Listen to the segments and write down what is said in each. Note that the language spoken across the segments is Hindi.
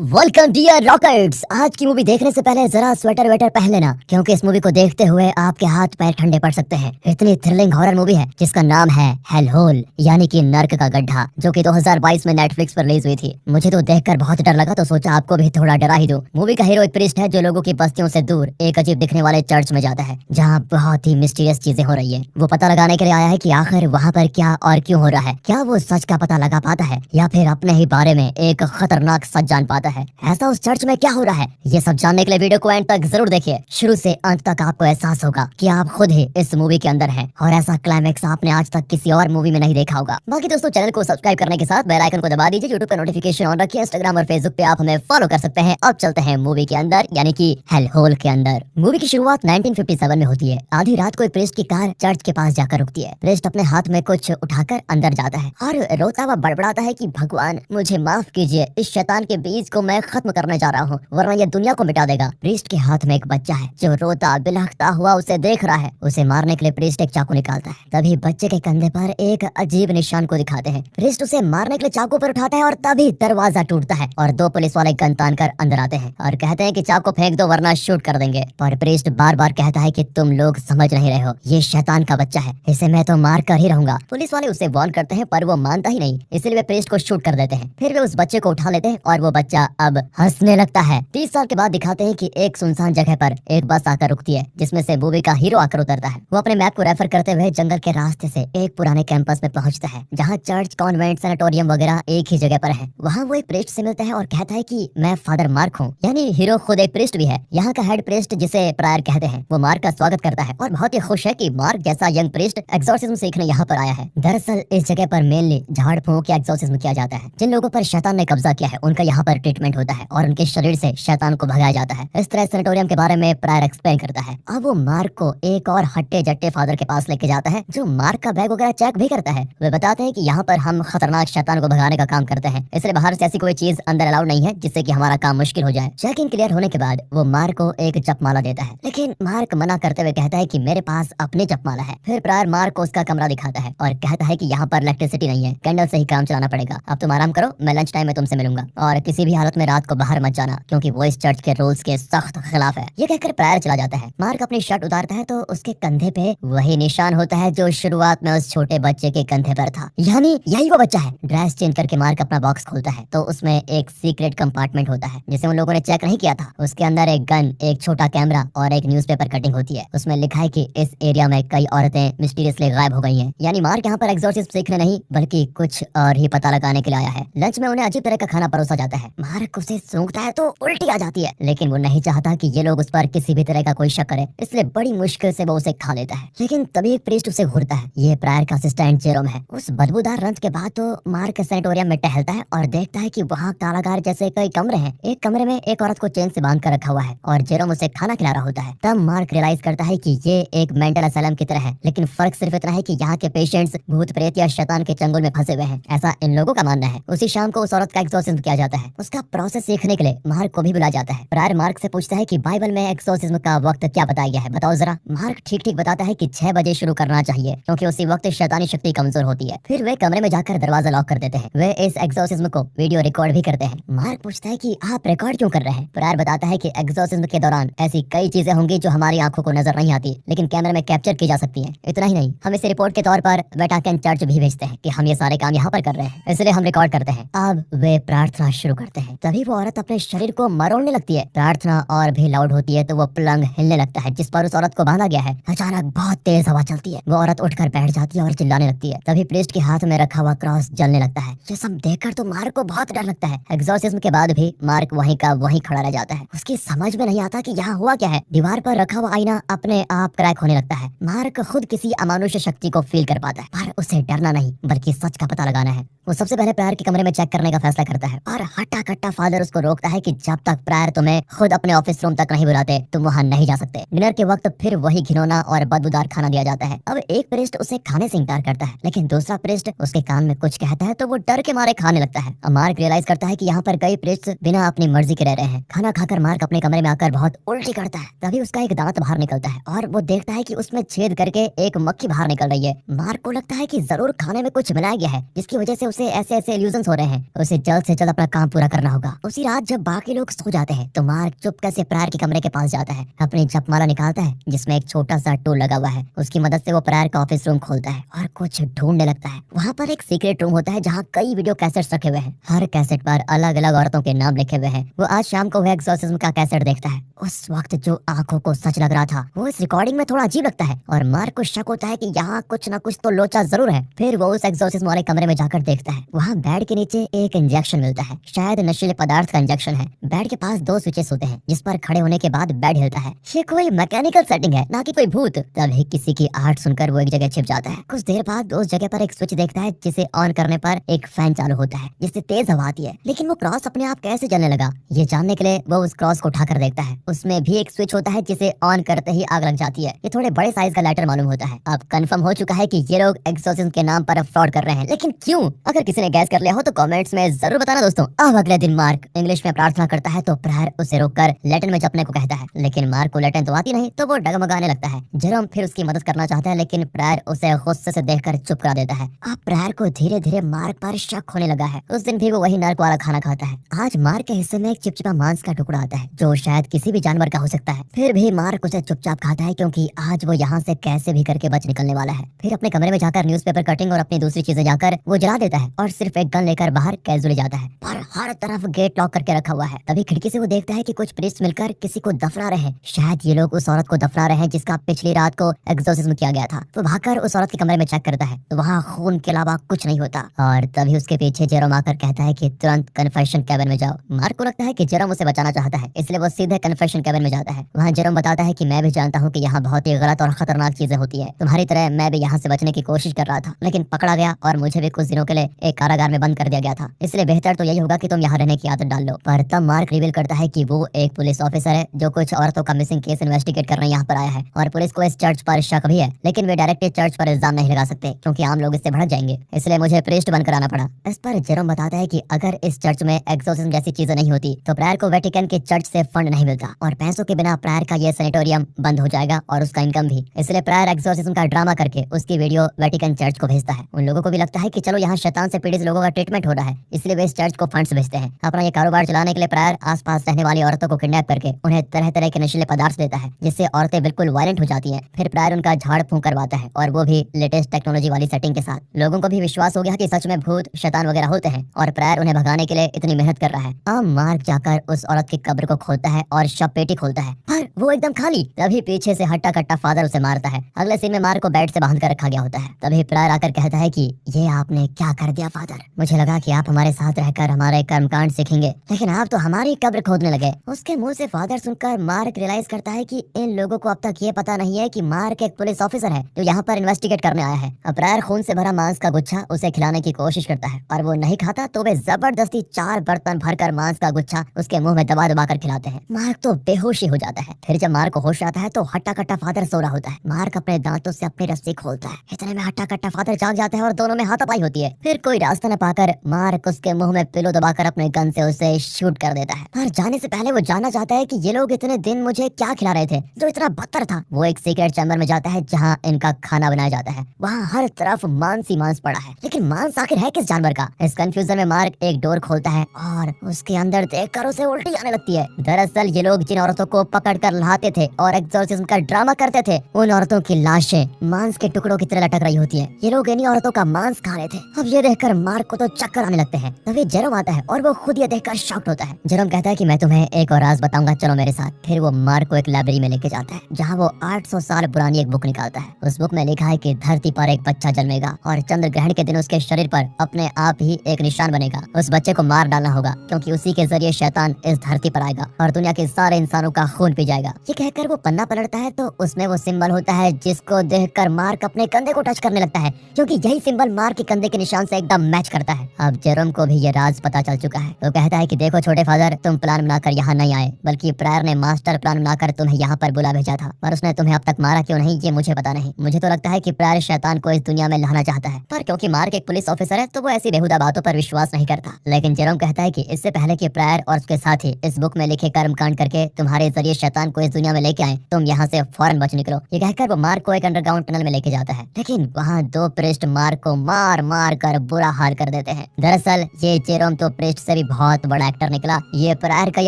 Welcome dear rockets. आज की मूवी देखने से पहले जरा स्वेटर वेटर पहन लेना, क्योंकि इस मूवी को देखते हुए आपके हाथ पैर ठंडे पड़ सकते हैं। इतनी थ्रिलिंग हॉरर मूवी है जिसका नाम है हेल होल, यानी कि नर्क का गड्ढा, जो कि 2022 में नेटफ्लिक्स पर रिलीज हुई थी। मुझे तो देखकर बहुत डर लगा, तो सोचा आपको भी थोड़ा डरा ही दूं। मूवी का हीरो एक प्रीस्ट है जो लोगों की बस्तियों से दूर एक अजीब दिखने वाले चर्च में जाता है, जहाँ बहुत ही मिस्टीरियस चीजें हो रही है। वो पता लगाने के लिए आया है कि आखिर वहाँ पर क्या और क्यों हो रहा है। क्या वो सच का पता लगा पाता है या फिर अपने ही बारे में एक खतरनाक सच जान पाता है। ऐसा उस चर्च में क्या हो रहा है, ये सब जानने के लिए वीडियो को एंड तक जरूर देखिए। शुरू से अंत तक आपको एहसास होगा कि आप खुद ही इस मूवी के अंदर हैं, और ऐसा क्लाइमेक्स आपने आज तक किसी और मूवी में नहीं देखा होगा। बाकी दोस्तों, चैनल को सब्सक्राइब करने के साथ बेल आइकन को दबा दीजिए। यूट्यूब का नोटिफिकेशन ऑन रखिए। इंस्टाग्राम और फेसबुक पे आप हमें फॉलो कर सकते हैं। अब चलते हैं मूवी के अंदर, यानी कि हेल होल के अंदर। मूवी की शुरुआत 1957 में होती है। आधी रात को एक प्रीस्ट की कार चर्च के पास जाकर रुकती है। प्रीस्ट अपने हाथ में कुछ उठाकर अंदर जाता है और रोता हुआ बड़बड़ाता है कि भगवान मुझे माफ कीजिए, इस शैतान के बीज को मैं खत्म करने जा रहा हूँ, वरना ये दुनिया को मिटा देगा। प्रीस्ट के हाथ में एक बच्चा है जो रोता बिलखता हुआ उसे देख रहा है। उसे मारने के लिए प्रीस्ट एक चाकू निकालता है। तभी बच्चे के कंधे पर एक अजीब निशान को दिखाते हैं। प्रीस्ट उसे मारने के लिए चाकू पर उठाता है और तभी दरवाजा टूटता है और दो पुलिस वाले गन तान कर अंदर आते हैं और कहते हैं कि चाकू फेंक दो वरना शूट कर देंगे। पर प्रीस्ट बार बार कहता है कि तुम लोग समझ नहीं रहे हो, ये शैतान का बच्चा है, इसे मैं तो मार कर ही रहूंगा। पुलिस वाले उसे वार्न करते हैं पर वो मानता ही नहीं, इसलिए वे प्रीस्ट को शूट कर देते हैं। फिर वे उस बच्चे को उठा लेते हैं और वो बच्चा अब हंसने लगता है। 30 साल के बाद दिखाते हैं कि एक सुनसान जगह पर एक बस आकर रुकती है, जिसमें से मूवी का हीरो आकर उतरता है। वो अपने मैप को रेफर करते हुए जंगल के रास्ते से एक पुराने कैंपस में पहुंचता है, जहां चर्च, कॉन्वेंट, सैनिटोरियम वगैरह एक ही जगह पर है। वहां वो एक प्रीस्ट से मिलता है और कहता है कि मैं फादर मार्क हूँ, यानी हीरो खुद एक प्रीस्ट भी है, यहाँ का हेड प्रीस्ट जिसे प्रायर कहते हैं। वो मार्क का स्वागत करता है और बहुत ही खुश है कि मार्क जैसा यंग प्रीस्ट एक्सोर्सिज्म सीखने यहाँ पर आया है। दरअसल इस जगह पर मेनली झाड़ फूंक या एक्सोर्सिज्म किया जाता है। जिन लोगों पर शैतान ने कब्जा किया है उनका यहाँ पर ट्रीटमेंट होता है और उनके शरीर से शैतान को भगाया जाता है। इस तरह सैनिटोरियम के बारे में प्रायर एक्सप्लेन करता है। अब वो मार्क को एक और हट्टे जट्टे फादर के पास लेके जाता है, जो मार्क का बैग वगैरह चेक भी करता है। वे बताते हैं कि यहाँ पर हम खतरनाक शैतान को भगाने का काम करते हैं, इसलिए बाहर से ऐसी कोई चीज अंदर अलाउड नहीं है जिससे कि हमारा काम मुश्किल हो जाए। चेक इन क्लियर होने के बाद वो मार्क को एक जपमाला देता है, लेकिन मार्क मना करते हुए कहता है कि मेरे पास अपनी जपमाला है। फिर प्रायर मार्क को उसका कमरा दिखाता है और कहता है कि यहाँ पर इलेक्ट्रिसिटी नहीं है, कैंडल से ही काम चलाना पड़ेगा। अब तुम आराम करो, मैं लंच टाइम में तुमसे मिलूंगा, और किसी भी हालत में रात को बाहर मत जाना, क्योंकि वो इस चर्च के रूल्स के सख्त खिलाफ है। ये कहकर प्रायर चला जाता है। मार्क अपनी शर्ट उतारता है तो उसके कंधे पे वही निशान होता है जो शुरुआत में उस छोटे बच्चे के कंधे पर था, यानी यही वो बच्चा है। ड्रेस चेंज करके मार्क अपना बॉक्स खोलता है तो उसमें एक सीक्रेट कंपार्टमेंट होता है जिसे उन लोगों ने चेक नहीं किया था। उसके अंदर एक गन, एक छोटा कैमरा और एक न्यूज़पेपर कटिंग होती है। उसमें लिखा है कि इस एरिया में कई औरतें मिस्टीरियसली गायब हो गई हैं, यानी मार्क यहाँ पर एक्सोर्सिज्म सीखने नहीं बल्कि कुछ और ही पता लगाने के लिए आया है। लंच में उन्हें अजीब तरह का खाना परोसा जाता है। मार्क उसे सूंघता है तो उल्टी आ जाती है, लेकिन वो नहीं चाहता कि ये लोग उस पर किसी भी तरह का कोई शक करे, इसलिए बड़ी मुश्किल से वो उसे खा लेता है। लेकिन तभी एक प्रीस्ट उसे घूरता है। ये प्रायर का असिस्टेंट जेरोम है। उस बदबूदार लंच के बाद तो मार्क सैनिटोरियम में टहलता है और देखता है कि वहाँ कारागार जैसे कई कमरे हैं। एक कमरे में एक औरत को चेन से बांध कर रखा हुआ है और जेरोम उसे खाना खिला रहा होता है। तब मार्क रियलाइज करता है कि ये एक मेंटल असलम की तरह है, लेकिन फर्क सिर्फ इतना है कि यहाँ के पेशेंट्स भूत प्रेत या शैतान के चंगुल में फंसे हुए हैं, ऐसा इन लोगों का मानना है। उसी शाम को उस औरत का एक्सोर्सिज्म किया जाता है। उसका प्रोसेस सीखने के लिए मार्क को भी बुलाया जाता है। प्रायर मार्क से पूछता है कि बाइबल में एक्सोर्सिज्म का वक्त क्या बताया गया है, बताओ जरा। मार्क ठीक ठीक बताता है कि 6 बजे शुरू करना चाहिए, क्योंकि उसी वक्त शैतानी शक्ति कमजोर होती है। फिर वे कमरे में जाकर दरवाजा लॉक कर देते हैं। वे इस एक्सोर्सिज्म को वीडियो रिकॉर्ड भी करते हैं। मार्क पूछता है कि आप रिकॉर्ड क्यों कर रहे हैं। प्रायर बताता है कि एक्सोर्सिज्म के दौरान ऐसी कई चीजें होंगी जो हमारी आंखों को नजर नहीं आती, लेकिन कैमरे में कैप्चर की जा सकती हैं। इतना ही नहीं, हम इसे रिपोर्ट के तौर पर वेटिकन चर्च भी भेजते हैं कि हम ये सारे काम यहाँ पर कर रहे हैं, इसलिए हम रिकॉर्ड करते हैं। अब वे प्रार्थना शुरू करते हैं। तभी वो औरत अपने शरीर को मरोड़ने लगती है। प्रार्थना और भी लाउड होती है तो वो पलंग हिलने लगता है जिस पर उस औरत को बांधा गया है। अचानक बहुत तेज हवा चलती है। वो औरत उठकर बैठ जाती है और चिल्लाने लगती है। तभी प्रीस्ट के हाथ में रखा हुआ क्रॉस जलने लगता है। ये सब देखकर तो मार्क को बहुत डर लगता है। एक्सोर्सिज्म के बाद भी मार्क वहीं का वहीं खड़ा रह जाता है। उसकी समझ में नहीं आता कि यहाँ हुआ क्या है। दीवार पर रखा हुआ आईना अपने आप क्रैक होने लगता है। मार्क खुद किसी अमानुष्य शक्ति को फील कर पाता है, पर उसे डरना नहीं बल्कि सच का पता लगाना है। वो सबसे पहले प्रायर के कमरे में चेक करने का फैसला करता है और हट्टा कट्टा फादर उसको रोकता है कि जब तक प्रायर तुम्हें खुद अपने ऑफिस रूम तक नहीं बुलाते तुम वहाँ नहीं जा सकते। डिनर के वक्त फिर वही घिनौना और बदबूदार खाना दिया जाता है। अब एक प्रीस्ट उसे खाने से इंकार करता है, लेकिन दूसरा प्रीस्ट उसके कान में कुछ कहता है तो वो डर के मारे खाने लगता है। अब मार्क रियलाइज करता है कि यहाँ पर कई प्रीस्ट बिना अपनी मर्जी के रह रहे हैं। खाना खाकर मार्क अपने कमरे में आकर बहुत उल्टी करता है। तभी उसका एक दांत बाहर निकलता है और वो देखता है कि उसमें छेद करके एक मक्खी बाहर निकल रही है। मार्क को लगता है कि जरूर खाने में कुछ मिलाया गया है, जिसकी वजह से उसे ऐसे ऐसे इल्यूजन्स हो रहे हैं। उसे जल्द से जल्द अपना काम पूरा करना करना होगा। उसी रात जब बाकी लोग सो जाते हैं तो मार्क चुपके से प्रायर के कमरे के पास जाता है, अपनी जपमाला निकालता है जिसमें एक छोटा सा टूल लगा हुआ है। उसकी मदद से वो प्रायर का ऑफिस रूम खोलता है और कुछ ढूंढने लगता है। वहाँ पर एक सीक्रेट रूम होता है जहाँ कई वीडियो कैसेट्स रखे हुए हैं। हर कैसेट पर अलग अलग औरतों के नाम लिखे हुए हैं। वो आज शाम को वह एक्सोर्सिज्म का कैसेट देखता है। उस वक्त जो आंखों को सच लग रहा था वो इस रिकॉर्डिंग में थोड़ा अजीब लगता है और मार्क को शक होता है कि यहाँ कुछ न कुछ तो लोचा जरूर है। फिर वो उस एक्सोर्सिज्म वाले कमरे में जाकर देखता है। वहाँ बेड के नीचे एक इंजेक्शन मिलता है, शायद नशीले पदार्थ का इंजेक्शन है। बेड के पास 2 स्विचेस होते हैं जिस पर खड़े होने के बाद बेड हिलता है। ये कोई मैकेनिकल सेटिंग है, ना कि कोई भूत। तभी किसी की आहट सुनकर वो एक जगह छिप जाता है। कुछ देर बाद उस जगह पर एक स्विच देखता है जिसे ऑन करने पर एक फैन चालू होता है जिससे तेज हवा आती है। लेकिन वो क्रॉस अपने आप कैसे जलने लगा ये जानने के लिए वो उस क्रॉस को उठाकर देखता है। उसमें भी एक स्विच होता है जिसे ऑन करते ही आग लग जाती है। ये थोड़े बड़े साइज का लाइटर मालूम होता है। अब कंफर्म हो चुका है कि ये लोग एक्सोर्सिज्म के नाम पर फ्रॉड कर रहे हैं, लेकिन क्यों? अगर किसी ने गैस कर लिया हो तो कमेंट्स में जरूर बताना दोस्तों। अब अगले दिन मार्क इंग्लिश में प्रार्थना करता है तो प्रायर उसे रोककर लैटिन में जपने को कहता है, लेकिन मार्क को लैटिन तो आती नहीं तो वो डगमगाने लगता है। जेरोम फिर उसकी मदद करना चाहता है लेकिन प्रायर उसे गुस्से से देखकर चुप करा देता है। अब प्रायर को धीरे धीरे मार्क पर शक होने लगा है। उस दिन भी वो वही नर्क वाला खाना खाता है। आज मार्क के हिस्से में एक चिपचिपा मांस का टुकड़ा आता है जो शायद किसी भी जानवर का हो सकता है। फिर भी मार्क उसे चुपचाप खाता है क्योंकि आज वो यहाँ से कैसे भी करके बच निकलने वाला है। फिर अपने कमरे में जाकर न्यूज़पेपर कटिंग और अपनी दूसरी चीजें जाकर वो जला देता है और सिर्फ एक गन लेकर बाहर कैजुअली जाता है। पर हर तरफ गेट लॉक करके रखा हुआ है। तभी खिड़की से वो देखता है कि कुछ प्रीस्ट मिलकर किसी को दफना रहे हैं। शायद ये लोग उस औरत को दफना रहे हैं जिसका पिछली रात को एक्सोर्सिज्म किया गया था। वो भागकर उस औरत के कमरे में चेक करता है तो वहाँ खून के अलावा कुछ नहीं होता। और तभी उसके पीछे जेरोम आकर कहता है कि तुरंत कन्फेशन कैबिन में जाओ। मार्क को लगता है कि जेरोम उसे बचाना चाहता है, इसलिए वो सीधे कन्फेशन कैबिन में जाता है। वहाँ जेरोम बताता है कि मैं भी जानता हूँ कि यहाँ बहुत ही गलत और खतरनाक चीजें होती है। तुम्हारी तरह मैं भी यहाँ से बचने की कोशिश कर रहा था लेकिन पकड़ा गया और मुझे भी कुछ दिनों के लिए एक कारागार में बंद कर दिया गया था। इसलिए बेहतर तो यही होगा कि तुम यहाँ रहने की आदत डाल लो। पर तब मार्क रिवील करता है कि वो एक पुलिस ऑफिसर है जो कुछ औरतों का मिसिंग केस इन्वेस्टिगेट करने यहाँ पर आया है और पुलिस को इस चर्च पर शक भी है, लेकिन वे डायरेक्ट चर्च पर इल्जाम नहीं लगा सकते क्योंकि आम लोग इससे भड़क जाएंगे, इसलिए मुझे प्रीस्ट बनकर आना पड़ा। इस पर जेरोम बताता है कि अगर इस चर्च में एक्सोर्सिज्म जैसी चीजें नहीं होती तो प्रायर को वेटिकन के चर्च से फंड नहीं मिलता और पैसों के बिना प्रायर का ये सैनिटोरियम बंद हो जाएगा और उसका इनकम भी। इसलिए प्रायर एक्सोर्सिज्म का ड्रामा करके उसकी वीडियो वेटिकन चर्च को भेजता है। उन लोगों को भी लगता है कि चलो यहाँ शैतान से पीड़ित लोगों का ट्रीटमेंट हो रहा है, इसलिए वे इस चर्च को फंड्स भेजते हैं। अपना ये कारोबार चलाने के लिए प्रायर आसपास रहने वाली औरतों को किडनैप करके उन्हें तरह तरह के नशीले पदार्थ देता है जिससे औरतें बिल्कुल वायलेंट हो जाती हैं। फिर प्रायर उनका झाड़ फूंक करवाता है और वो भी लेटेस्ट टेक्नोलॉजी वाली सेटिंग के साथ। लोगों को भी विश्वास हो गया कि सच में भूत शैतान वगैरह होते हैं और प्रायर उन्हें भगाने के लिए इतनी मेहनत कर रहा है। अब मार्क जाकर उस औरत की कब्र को खोलता है और शव पेटी खोलता है पर वो एकदम खाली। तभी पीछे से हट्टा कट्टा फादर उसे मारता है। अगले सीन में मार्क को बेड से बांध कर रखा गया होता है। तभी प्रायर आकर कहता है कि ये आपने क्या कर दिया फादर, मुझे लगा कि आप हमारे साथ रहकर हमारे कर्मकांड सीखेंगे लेकिन आप तो हमारी कब्र खोदने लगे। उसके मुंह से फादर सुनकर मार्क रियलाइज करता है कि इन लोगों को अब तक ये पता नहीं है कि मार्क एक पुलिस ऑफिसर है जो यहाँ पर इन्वेस्टिगेट करने आया है। अब प्रायर खून से भरा मांस का गुच्छा उसे खिलाने की कोशिश करता है और वो नहीं खाता तो वे जबरदस्ती 4 बर्तन भरकर मांस का गुच्छा उसके मुंह में दबा दबा कर खिलाते हैं। मार्क तो बेहोश ही हो जाता है। फिर जब मार्क को होश आता है तो हट्टा कट्टा फादर सो रहा होता है। मार्क अपने दांतों से अपनी रस्सी खोलता है। इतने में हट्टा कट्टा फादर जाग जाता है और दोनों में हाथापाई होती है। फिर कोई रास्ता न पाकर मार्क उसके मुंह में पिलो दबाकर अपने गन से उसे शूट कर देता है। पर जाने से पहले वो जानना चाहता है कि ये लोग इतने दिन मुझे क्या खिला रहे थे जो इतना बदतर था। वो एक सीक्रेट चैम्बर में जाता है जहाँ इनका खाना बनाया जाता है। वहाँ हर तरफ मांस ही मांस पड़ा है, लेकिन मांस आखिर है किस जानवर का? इस कंफ्यूजन में मार्क एक डोर खोलता है और उसके अंदर देखकर उसे उल्टी आने लगती है। दरअसल ये लोग जिन औरतों को पकड़ कर नहाते थे और एक्सोर्सिज्म का ड्रामा करते थे उन औरतों की लाशें मांस के टुकड़ों की तरह लटक रही होती है। ये लोग इन्हीं औरतों का मांस खा रहे थे। अब ये देखकर मार्क को तो चक्कर आने लगते हैं। तभी जेरोम आता है और वो खुद ये देखकर शॉक्ड होता है। जेरोम कहता है कि मैं तुम्हें एक और राज बताऊंगा, चलो मेरे साथ। फिर वो मार्क को एक लाइब्रेरी में लेके जाता है जहाँ वो 800 साल पुरानी एक बुक निकालता है। उस बुक में लिखा है कि धरती पर एक बच्चा जन्मेगा और चंद्र ग्रहण के दिन उसके शरीर पर अपने आप ही एक निशान बनेगा। उस बच्चे को मार डालना होगा क्योंकि उसी के जरिए शैतान इस धरती पर आएगा और दुनिया के सारे इंसानों का खून पी जाएगा। ये कहकर वो पन्ना पलटता है तो उसमें वो सिंबल होता है जिसको देखकर मार्क अपने कंधे को टच करने लगता है क्योंकि यही सिंबल मार्क के कंधे के निशान से एकदम मैच करता है। अब जेरोम को भी ये राज पता चल चुका है। वो कहता है कि देखो छोटे फादर, तुम प्लान बनाकर यहाँ नहीं आए बल्कि प्रायर ने मास्टर प्लान बनाकर तुम्हें यहाँ पर बुला भेजा था, पर उसने तुम्हें अब तक मारा क्यों नहीं ये मुझे पता नहीं। मुझे तो लगता है कि प्रायर शैतान को इस दुनिया में लाना चाहता है, पर क्योंकि मार्क एक पुलिस ऑफिसर है तो वो ऐसी बेहुदा बातों पर विश्वास नहीं करता। लेकिन जेरोम कहता है कि इससे पहले कि प्रायर और उसके साथी इस बुक में लिखे कर्मकांड करके तुम्हारे जरिए शैतान को इस दुनिया में लेके आए, तुम यहाँ से फौरन बच निकलो। ये कहकर वो मार्क को एक अंडरग्राउंड टनल में लेके जाता है, लेकिन वहाँ 2 प्रीस्ट मार्क को मार मार कर बुरा हाल कर देते हैं। दरअसल ये जेरोम तो प्रीस्ट से भी बहुत बड़ा एक्टर निकला। ये प्रायर का ही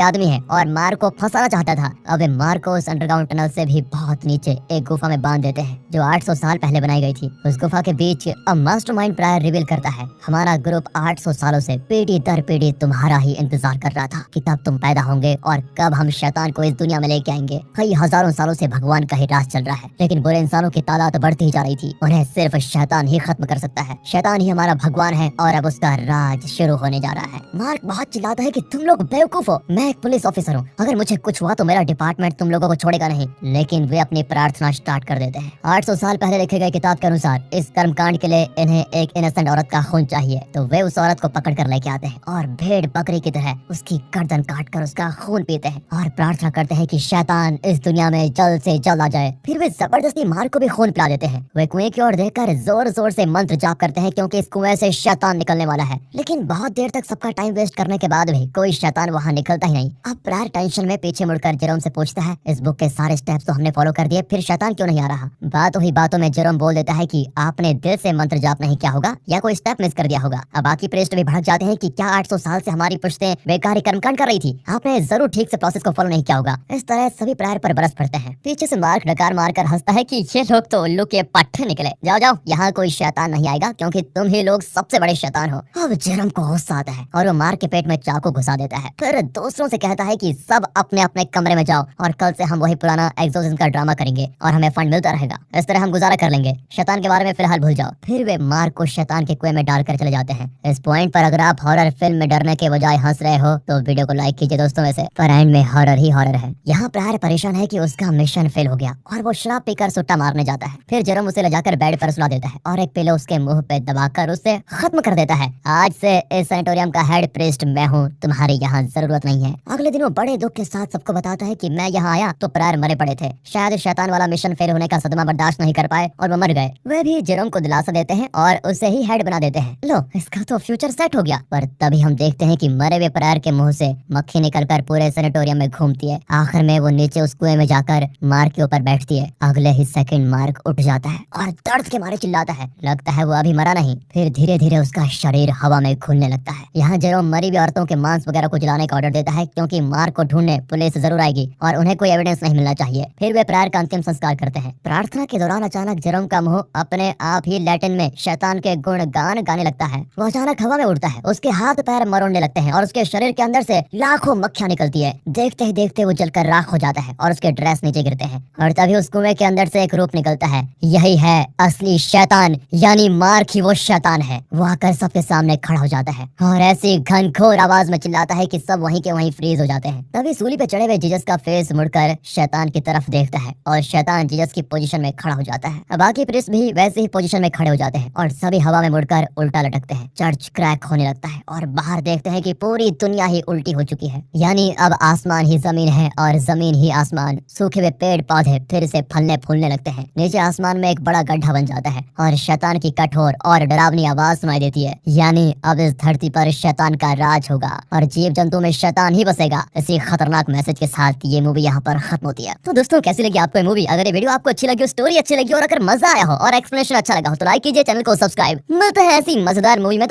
आदमी है और मार्क को फंसाना चाहता था। अब मार्क को उस अंडरग्राउंड टनल से भी बहुत नीचे एक गुफा में बांध देते हैं जो 800 साल पहले बनाई गई थी। उस गुफा के बीच अब मास्टरमाइंड प्रायर रिवील करता है, हमारा ग्रुप 800 सालों से पीढ़ी दर पीढ़ी तुम्हारा ही इंतजार कर रहा था कि कब तुम पैदा होंगे और कब हम शैतान को इस दुनिया में लेके आएंगे। कई हजारों सालों से भगवान का ही राज चल रहा है, लेकिन बुरे इंसानों की तादाद बढ़ती ही जा रही थी। उन्हें सिर्फ शैतान ही खत्म कर सकता है। शैतान ही हमारा भगवान है और अब उसका राज शुरू होने जा रहा है। मार्क बहुत चिल्लाता है कि तुम लोग बेवकूफ हो, मैं एक पुलिस ऑफिसर हूँ, अगर मुझे कुछ हुआ तो मेरा डिपार्टमेंट तुम लोगों को छोड़ेगा नहीं। लेकिन वे अपनी प्रार्थना स्टार्ट कर देते हैं। 800 साल पहले लिखे गए किताब के अनुसार इस कर्मकांड के लिए इन्हें एक इनोसेंट औरत का खून चाहिए, तो वे उस औरत को पकड़ कर लेके आते हैं और भेड़ बकरी की तरह उसकी गर्दन काट कर उसका खून पीते हैं और प्रार्थना करते हैं कि शैतान इस दुनिया में जल्द से जल्द आ जाए। फिर वे जबरदस्ती मार्क को भी खून पिला देते हैं। वे कुएं की ओर देखकर जोर जोर से मंत्र जाप करते हैं क्योंकि इस कुएं से शैतान निकलने वाला है। लेकिन बहुत देर तक सबका टाइम वेस्ट करने के बाद भी कोई शैतान वहाँ निकलता ही नहीं। अब प्रायर टेंशन में पीछे मुड़कर जेरोम से पूछता है, इस बुक के सारे स्टेप्स तो हमने फॉलो कर दिए, फिर शैतान क्यों नहीं आ रहा? बातों ही बातों में जेरोम बोल देता है कि आपने दिल से मंत्र जाप नहीं किया होगा या कोई स्टेप मिस कर दिया होगा। अब बाकी प्रीस्ट भी भड़क जाते हैं कि क्या 800 साल से हमारी पुश्तें बेकार कर्मकांड कर रही थी, आपने जरूर ठीक से प्रोसेस को फॉलो नहीं किया होगा। इस तरह सभी प्रायर पर बरस पड़ते हैं। पीछे से मार्क डकार मारकर हंसता है कि ये लोग तो उल्लू के पट्टे निकले, जाओ जाओ, यहाँ कोई शैतान नहीं आएगा क्योंकि तुम ही लोग सबसे बड़े शैतान हो। अब जेरोम को गुस्सा आता है और वो मार्क के पेट में चाकू घुसा देता है। फिर दूसरों से कहता है कि सब अपने अपने कमरे में जाओ और कल से हम वही पुराना एक्सोर्सिज्म का ड्रामा करेंगे और हमें फंड मिलता रहेगा, इस तरह हम गुजारा कर लेंगे। शैतान के बारे में फिलहाल भूल जाओ। फिर वे मार्क को शैतान के कुएं में डालकर चले जाते हैं। इस पॉइंट पर अगर आप हॉरर फिल्म में डरने के बजाय हंस रहे हो तो वीडियो को लाइक कीजिए दोस्तों में से, पर एंड में हॉरर ही हॉरर है। यहाँ प्रायर परेशान है कि उसका मिशन फेल हो गया और वो शराब पीकर सुट्टा मारने जाता है। फिर जेरोम उसे ले जाकर बेड पर सुला देता है और एक पिलो उसके मुंह पे दबाकर उसे खत्म कर देता है। आज से इस सैनिटोरियम का हेड प्रीस्ट मैं हूँ, तुम्हारी यहाँ जरूरत नहीं है। अगले दिन वो बड़े दुख के साथ सबको बताता है कि मैं यहाँ आया तो प्रायर मरे पड़े थे, शायद शैतान वाला मिशन फेल होने का सदमा बर्दाश्त नहीं कर पाए और वो मर गए। वे भी जेरोम को दिलासा देते हैं और उसे ही हेड बना देते हैं। लो, इसका तो फ्यूचर सेट हो गया। पर तभी हम देखते हैं कि मरे हुए प्रायर के मुंह से मक्खी निकलकर पूरे सैनिटोरियम में घूमती है। आखिर में वो नीचे उस कुएं में जाकर मार्क के ऊपर बैठती है। अगले ही सेकंड मार्क उठ जाता है और दर्द के मारे चिल्लाता है। लगता है वो अभी मरा नहीं। फिर धीरे धीरे उसका शरीर हवा में घुलने लगता है। यहाँ जेरोम मरी हुई औरतों के मांस वगैरह को जलाने का ऑर्डर देता है क्योंकि मार्क को ढूंढने पुलिस जरूर आएगी और उन्हें कोई एविडेंस नहीं मिलना चाहिए। फिर वे प्रायर का अंतिम संस्कार करते हैं। प्रार्थना के दौरान अचानक जेरोम का मुंह अपने आप ही लैटिन में शैतान के गुण गान गाने लगता है। वो अचानक हवा में उड़ता है, उसके हाथ पैर मरोड़ने लगते हैं और उसके शरीर के अंदर से लाखों मक्खियां निकलती है। देखते ही देखते वो जलकर राख हो जाता है और उसके ड्रेस नीचे गिरते हैं और तभी उस कुएं के अंदर से एक रूप निकलता है। यही है असली शैतान, यानी मार्क ही वो शैतान है। वो आकर सबके सामने खड़ा हो जाता है और ऐसी घनघोर आवाज में चिल्लाता है कि सब वहीं के वहीं फ्रीज हो जाते हैं। तभी सूली पे चढ़े हुए जीसस का फेस मुड़कर शैतान की तरफ देखता है और शैतान जीसस की पोजीशन में खड़ा हो जाता है। बाकी प्रीस्ट भी वैसे ही पोजीशन में खड़े हो जाते हैं और सभी हवा में मुड़कर उल्टा लटकते हैं। चर्च क्रैक होने लगता है और बाहर देखते हैं कि पूरी दुनिया ही उल्टी हो चुकी है, यानी अब आसमान ही जमीन है और जमीन ही आसमान। सूखे हुए पेड़ पौधे फिर से फलने फूलने लगते हैं। नीचे आसमान में एक बड़ा गड्ढा बन जाता है और शैतान की कठोर और डरावनी आवाज सुनाई देती है, यानी अब इस धरती पर शैतान का राज होगा और जीव जंतु में शैतान ही बसेगा। इसी खतरनाक मैसेज के साथ ये मूवी यहाँ पर खत्म होती है। तो दोस्तों, कैसी लगी आपको ये मूवी? अगर ये वीडियो आपको अच्छी लगी हो, स्टोरी अच्छी लगी और अगर मजा आया हो और एक्सप्लेनेशन अच्छा लगा हो तो लाइक कीजिए, चैनल को सब्सक्राइब। मिलते हैं ऐसी मजेदार मूवी में।